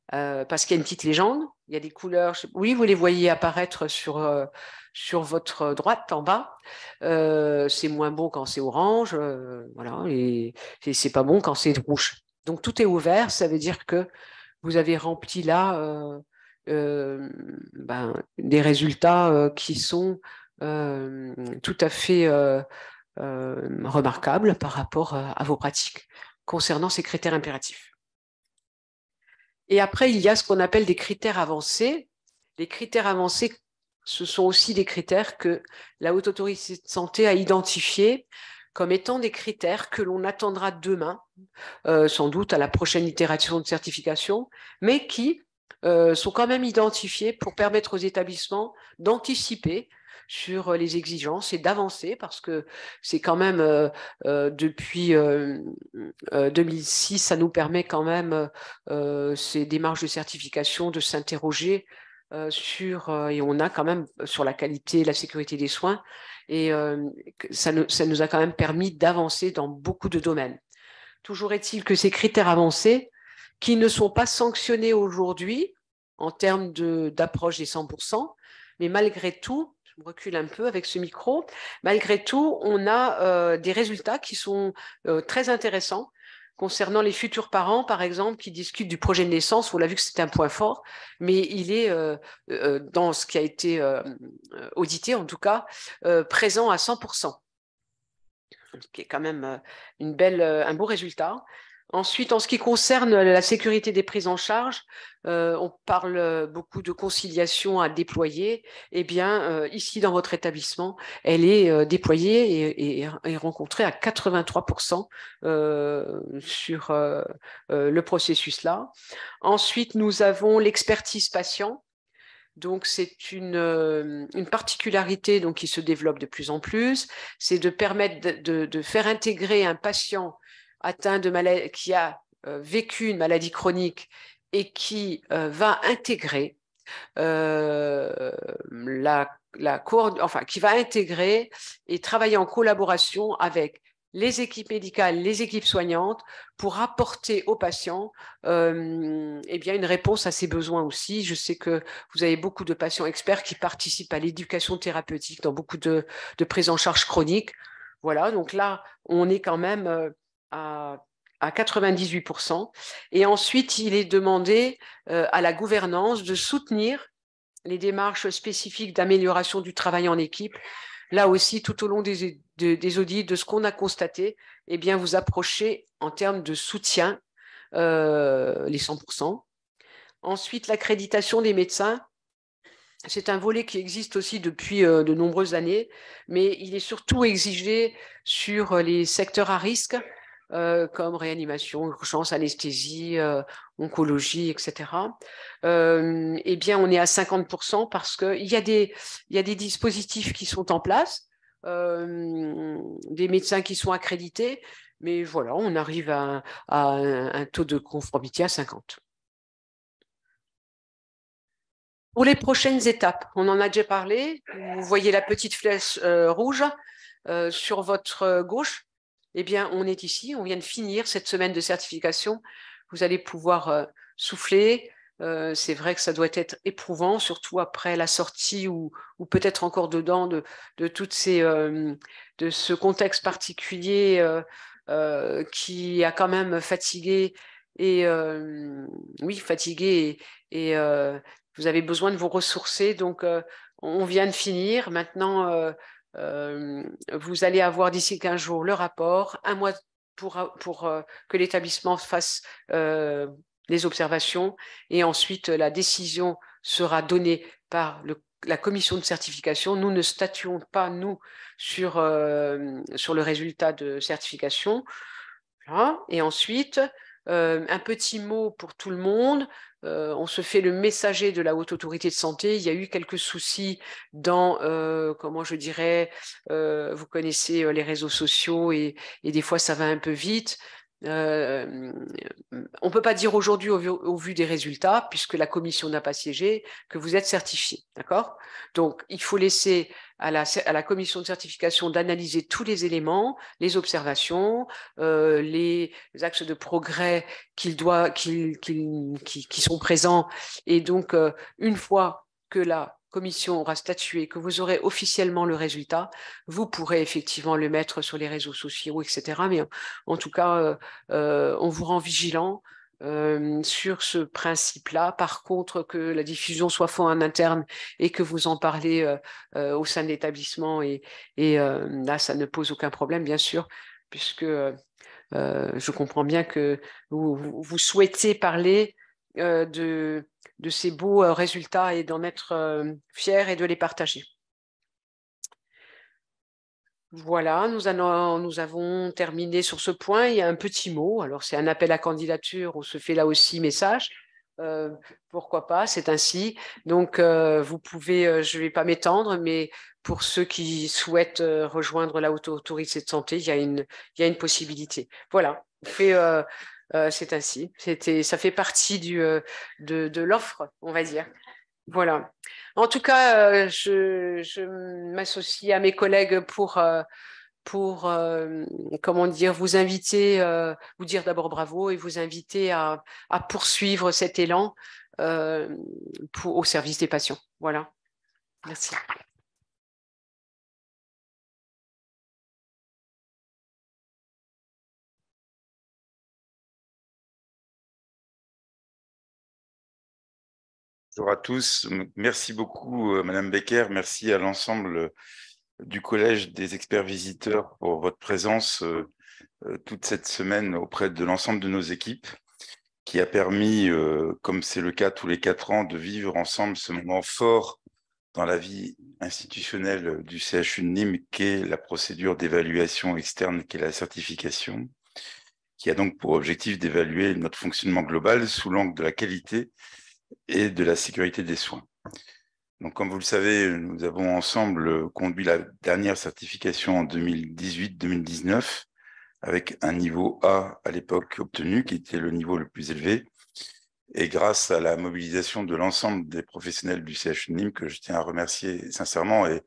Parce qu'il y a une petite légende, il y a des couleurs, oui, vous les voyez apparaître sur votre droite en bas. C'est moins bon quand c'est orange, voilà, et c'est pas bon quand c'est rouge. Donc tout est au vert, ça veut dire que vous avez rempli là des résultats qui sont tout à fait remarquables par rapport à vos pratiques concernant ces critères impératifs. Et après, il y a ce qu'on appelle des critères avancés. Les critères avancés, ce sont aussi des critères que la Haute Autorité de Santé a identifiés comme étant des critères que l'on attendra demain, sans doute à la prochaine itération de certification, mais qui sont quand même identifiés pour permettre aux établissements d'anticiper sur les exigences et d'avancer parce que c'est quand même depuis 2006, ça nous permet quand même ces démarches de certification de s'interroger et on a quand même sur la qualité et la sécurité des soins et ça nous a quand même permis d'avancer dans beaucoup de domaines. Toujours est-il que ces critères avancés qui ne sont pas sanctionnés aujourd'hui en termes d'approche des 100%, mais malgré tout, je me recule un peu avec ce micro, malgré tout, on a des résultats qui sont très intéressants concernant les futurs parents, par exemple, qui discutent du projet de naissance. On l'a vu que c'est un point fort, mais il est, dans ce qui a été audité, en tout cas, présent à 100%. Ce qui est quand même un beau résultat. Ensuite, en ce qui concerne la sécurité des prises en charge, on parle beaucoup de conciliation à déployer. Eh bien, ici, dans votre établissement, elle est déployée et rencontrée à 83% sur le processus-là. Ensuite, nous avons l'expertise patient. Donc, c'est une particularité donc, qui se développe de plus en plus. C'est de permettre de faire intégrer un patient atteint de maladie, qui a vécu une maladie chronique et qui va intégrer qui va intégrer et travailler en collaboration avec les équipes médicales, les équipes soignantes, pour apporter aux patients eh bien une réponse à ses besoins aussi. Je sais que vous avez beaucoup de patients experts qui participent à l'éducation thérapeutique dans beaucoup de prises en charge chroniques. Voilà, donc là, on est quand même à 98%. Et ensuite, il est demandé à la gouvernance de soutenir les démarches spécifiques d'amélioration du travail en équipe. Là aussi, tout au long des audits, de ce qu'on a constaté, eh bien, vous approchez en termes de soutien les 100%. Ensuite, l'accréditation des médecins. C'est un volet qui existe aussi depuis de nombreuses années, mais il est surtout exigé sur les secteurs à risque, comme réanimation, urgence, anesthésie, oncologie, etc. Eh bien, on est à 50% parce qu'il y a des dispositifs qui sont en place, des médecins qui sont accrédités, mais voilà, on arrive à un taux de conformité à 50%. Pour les prochaines étapes, on en a déjà parlé. Vous voyez la petite flèche rouge sur votre gauche. Eh bien, on est ici. On vient de finir cette semaine de certification. Vous allez pouvoir souffler. C'est vrai que ça doit être éprouvant, surtout après la sortie ou peut-être encore dedans de toutes ces de ce contexte particulier qui a quand même fatigué et oui, fatigué et vous avez besoin de vous ressourcer. Donc, on vient de finir. Maintenant, vous allez avoir d'ici 15 jours le rapport, un mois pour que l'établissement fasse les observations. Et ensuite, la décision sera donnée par la commission de certification. Nous ne statuons pas, nous, sur le résultat de certification. Voilà. Et ensuite, un petit mot pour tout le monde. On se fait le messager de la Haute Autorité de Santé. Il y a eu quelques soucis dans, comment je dirais, vous connaissez les réseaux sociaux et des fois ça va un peu vite. On ne peut pas dire aujourd'hui au vu des résultats, puisque la commission n'a pas siégé, que vous êtes certifié. D'accord ? Donc, il faut laisser à la commission de certification d'analyser tous les éléments, les observations, les axes de progrès qui sont présents. Et donc, une fois que la commission aura statué, que vous aurez officiellement le résultat, vous pourrez effectivement le mettre sur les réseaux sociaux, etc. Mais en tout cas, on vous rend vigilant sur ce principe-là. Par contre, que la diffusion soit faite en interne et que vous en parlez au sein de l'établissement, et là, ça ne pose aucun problème, bien sûr, puisque je comprends bien que vous souhaitez parler de ces beaux résultats et d'en être fiers et de les partager. Voilà, nous avons terminé sur ce point. Il y a un petit mot. Alors, c'est un appel à candidature. On se fait là aussi message. Pourquoi pas, c'est ainsi. Donc, vous pouvez, je ne vais pas m'étendre, mais pour ceux qui souhaitent rejoindre la Haute Autorité de Santé, il y a une possibilité. Voilà, c'est ainsi. Ça fait partie de l'offre, on va dire. Voilà. En tout cas, je m'associe à mes collègues pour comment dire, vous inviter, vous dire d'abord bravo et vous inviter à poursuivre cet élan au service des patients. Voilà. Merci. Bonjour à tous. Merci beaucoup, Madame Becker. Merci à l'ensemble du Collège des experts visiteurs pour votre présence toute cette semaine auprès de l'ensemble de nos équipes, qui a permis, comme c'est le cas tous les 4 ans, de vivre ensemble ce moment fort dans la vie institutionnelle du CHU de Nîmes, qu'est la procédure d'évaluation externe, qu'est la certification, qui a donc pour objectif d'évaluer notre fonctionnement global sous l'angle de la qualité et de la sécurité des soins. Donc, comme vous le savez, nous avons ensemble conduit la dernière certification en 2018-2019, avec un niveau A à l'époque obtenu, qui était le niveau le plus élevé. Et grâce à la mobilisation de l'ensemble des professionnels du CHU de Nîmes, que je tiens à remercier sincèrement, et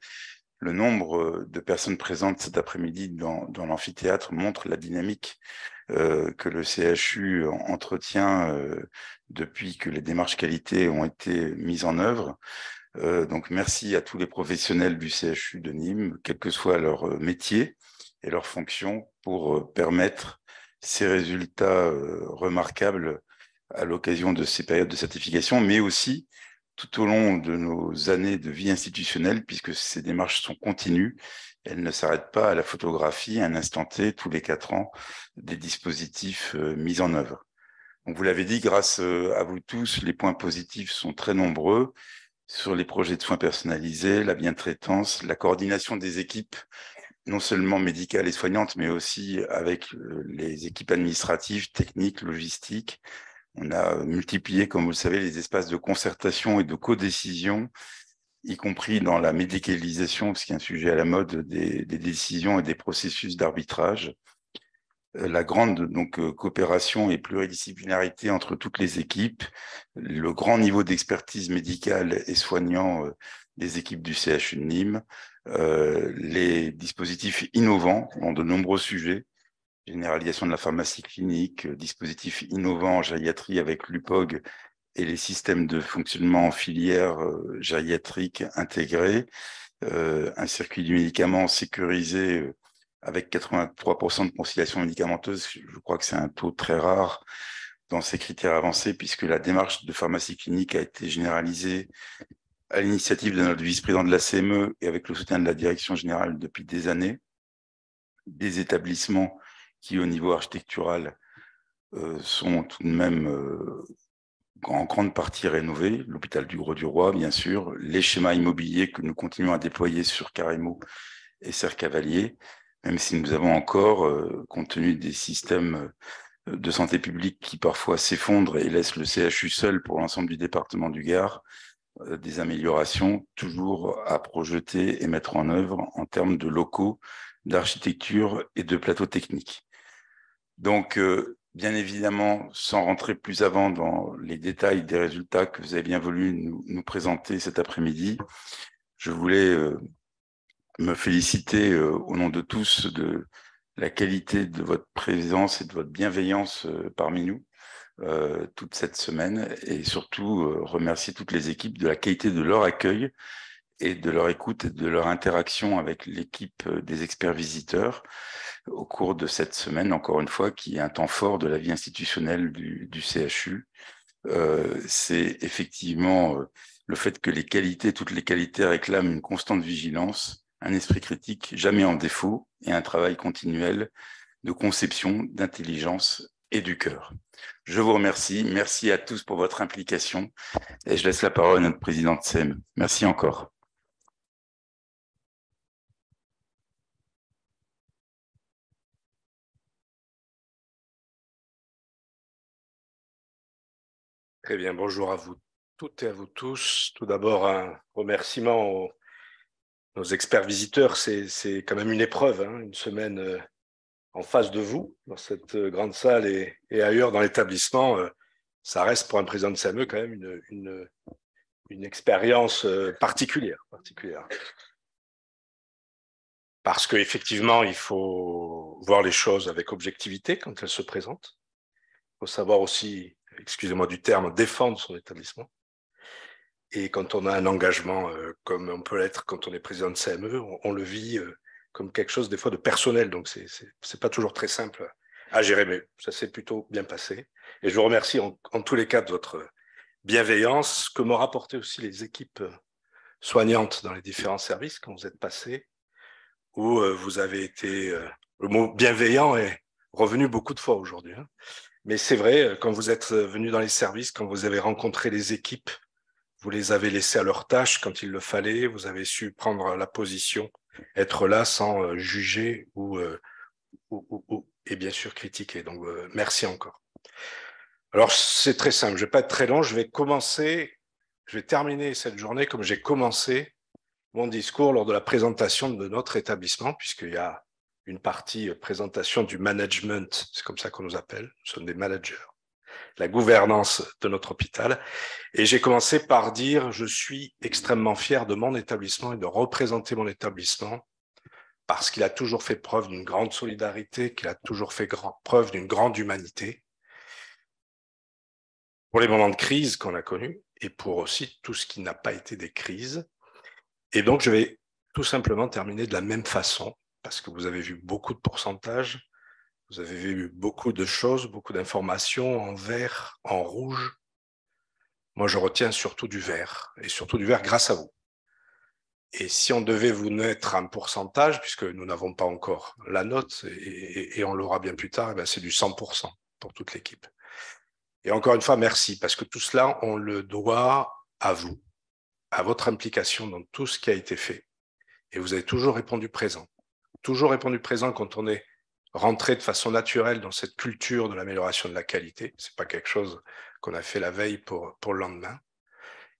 le nombre de personnes présentes cet après-midi dans l'amphithéâtre montre la dynamique que le CHU entretient depuis que les démarches qualité ont été mises en œuvre. Donc, merci à tous les professionnels du CHU de Nîmes, quel que soit leur métier et leur fonction, pour permettre ces résultats remarquables à l'occasion de ces périodes de certification, mais aussi tout au long de nos années de vie institutionnelle, puisque ces démarches sont continues. Elles ne s'arrêtent pas à la photographie, à un instant T, tous les 4 ans, des dispositifs mis en œuvre. Donc, vous l'avez dit, grâce à vous tous, les points positifs sont très nombreux sur les projets de soins personnalisés, la bientraitance, la coordination des équipes, non seulement médicales et soignantes, mais aussi avec les équipes administratives, techniques, logistiques. On a multiplié, comme vous le savez, les espaces de concertation et de codécision, y compris dans la médicalisation, ce qui est un sujet à la mode, des décisions et des processus d'arbitrage. La grande coopération et pluridisciplinarité entre toutes les équipes, le grand niveau d'expertise médicale et soignant des équipes du CHU de Nîmes, les dispositifs innovants dans de nombreux sujets, généralisation de la pharmacie clinique, dispositifs innovants en gériatrie avec l'UPOG et les systèmes de fonctionnement en filière gériatrique intégrés, un circuit du médicament sécurisé avec 83% de conciliation médicamenteuse. Je crois que c'est un taux très rare dans ces critères avancés, puisque la démarche de pharmacie clinique a été généralisée à l'initiative de notre vice-président de la CME et avec le soutien de la direction générale depuis des années. Des établissements qui, au niveau architectural, sont tout de même en grande partie rénovés. L'hôpital du Gros-du-Roi, bien sûr, les schémas immobiliers que nous continuons à déployer sur Carrémaux et Serre-Cavalier, même si nous avons encore, compte tenu des systèmes de santé publique qui parfois s'effondrent et laissent le CHU seul pour l'ensemble du département du Gard, des améliorations toujours à projeter et mettre en œuvre en termes de locaux, d'architecture et de plateaux techniques. Donc, bien évidemment, sans rentrer plus avant dans les détails des résultats que vous avez bien voulu nous présenter cet après-midi, je voulais me féliciter au nom de tous de la qualité de votre présence et de votre bienveillance parmi nous toute cette semaine, et surtout remercier toutes les équipes de la qualité de leur accueil et de leur écoute et de leur interaction avec l'équipe des experts visiteurs au cours de cette semaine, encore une fois, qui est un temps fort de la vie institutionnelle du CHU. C'est effectivement le fait que toutes les qualités réclament une constante vigilance, un esprit critique jamais en défaut et un travail continuel de conception, d'intelligence et du cœur. Je vous remercie. Merci à tous pour votre implication et je laisse la parole à notre présidente CEM. Merci encore. Très bien, bonjour à vous toutes et à vous tous. Tout d'abord, un remerciement nos experts visiteurs. C'est quand même une épreuve, hein, une semaine en face de vous, dans cette grande salle et ailleurs dans l'établissement. Ça reste pour un président de CME quand même une expérience particulière. Parce qu'effectivement, il faut voir les choses avec objectivité quand elles se présentent. Il faut savoir aussi, excusez-moi du terme, défendre son établissement. Et quand on a un engagement comme on peut l'être quand on est président de CME, on le vit comme quelque chose des fois de personnel. Donc, c'est pas toujours très simple à gérer, mais ça s'est plutôt bien passé. Et je vous remercie en tous les cas de votre bienveillance, que m'ont rapporté aussi les équipes soignantes dans les différents services quand vous êtes passés, où vous avez été, le mot bienveillant est revenu beaucoup de fois aujourd'hui. Hein. Mais c'est vrai, quand vous êtes venu dans les services, quand vous avez rencontré les équipes, vous les avez laissés à leur tâche quand il le fallait, vous avez su prendre la position, être là sans juger et bien sûr critiquer. Donc, merci encore. Alors, c'est très simple, je ne vais pas être très long, je vais terminer cette journée comme j'ai commencé mon discours lors de la présentation de notre établissement, puisqu'il y a une partie présentation du management, c'est comme ça qu'on nous appelle, nous sommes des managers, la gouvernance de notre hôpital. Et j'ai commencé par dire, je suis extrêmement fier de mon établissement et de représenter mon établissement parce qu'il a toujours fait preuve d'une grande solidarité, qu'il a toujours fait preuve d'une grande humanité pour les moments de crise qu'on a connus et pour aussi tout ce qui n'a pas été des crises. Et donc, je vais tout simplement terminer de la même façon parce que vous avez vu beaucoup de pourcentages, vous avez vu beaucoup de choses, beaucoup d'informations en vert, en rouge. Moi, je retiens surtout du vert, et surtout du vert grâce à vous. Et si on devait vous mettre un pourcentage, puisque nous n'avons pas encore la note, et on l'aura bien plus tard, c'est du 100% pour toute l'équipe. Et encore une fois, merci, parce que tout cela, on le doit à vous, à votre implication dans tout ce qui a été fait. Et vous avez toujours répondu présent. Toujours répondu présent quand on est rentré de façon naturelle dans cette culture de l'amélioration de la qualité. Ce n'est pas quelque chose qu'on a fait la veille pour le lendemain.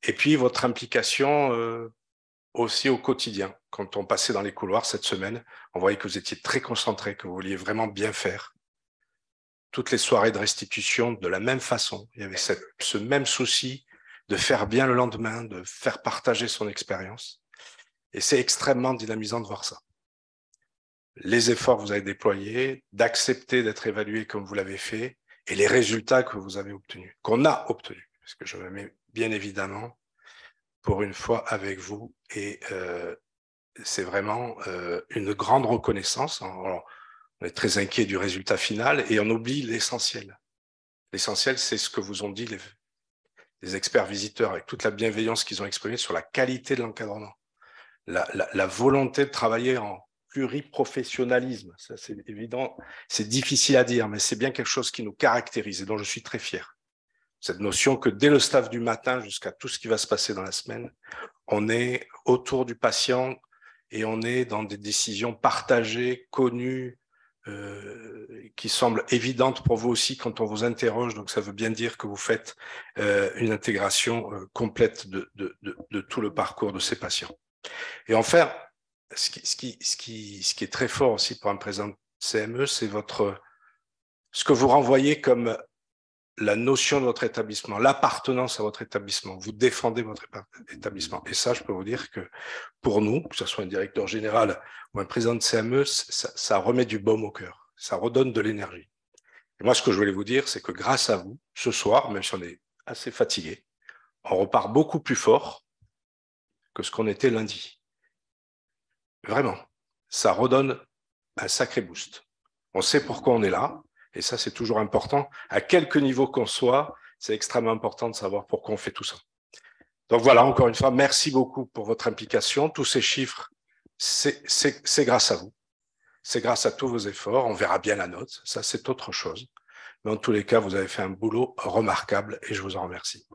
Et puis, votre implication aussi au quotidien. Quand on passait dans les couloirs cette semaine, on voyait que vous étiez très concentrés, que vous vouliez vraiment bien faire. Toutes les soirées de restitution, de la même façon. Il y avait ce même souci de faire bien le lendemain, de faire partager son expérience. Et c'est extrêmement dynamisant de voir ça. Les efforts que vous avez déployés, d'accepter d'être évalué comme vous l'avez fait, et les résultats que vous avez obtenus, qu'on a obtenus. Parce que je me mets bien évidemment pour une fois avec vous, et c'est vraiment une grande reconnaissance. Alors, on est très inquiet du résultat final et on oublie l'essentiel. L'essentiel, c'est ce que vous ont dit les experts visiteurs avec toute la bienveillance qu'ils ont exprimée sur la qualité de l'encadrement, la volonté de travailler en pluriprofessionnalisme. Ça, c'est évident, c'est difficile à dire, mais c'est bien quelque chose qui nous caractérise et dont je suis très fier. Cette notion que dès le staff du matin jusqu'à tout ce qui va se passer dans la semaine, on est autour du patient et on est dans des décisions partagées, connues, qui semblent évidentes pour vous aussi quand on vous interroge. Donc, ça veut bien dire que vous faites une intégration complète de tout le parcours de ces patients. Et enfin, ce qui est très fort aussi pour un président de CME, c'est ce que vous renvoyez comme la notion de votre établissement, l'appartenance à votre établissement. Vous défendez votre établissement. Et ça, je peux vous dire que pour nous, que ce soit un directeur général ou un président de CME, ça remet du baume au cœur. Ça redonne de l'énergie. Et moi, ce que je voulais vous dire, c'est que grâce à vous, ce soir, même si on est assez fatigué, on repart beaucoup plus fort que ce qu'on était lundi. Vraiment, ça redonne un sacré boost. On sait pourquoi on est là. Et ça, c'est toujours important. À quelque niveau qu'on soit, c'est extrêmement important de savoir pourquoi on fait tout ça. Donc voilà, encore une fois, merci beaucoup pour votre implication. Tous ces chiffres, c'est grâce à vous. C'est grâce à tous vos efforts. On verra bien la note. Ça, c'est autre chose. Mais en tous les cas, vous avez fait un boulot remarquable et je vous en remercie.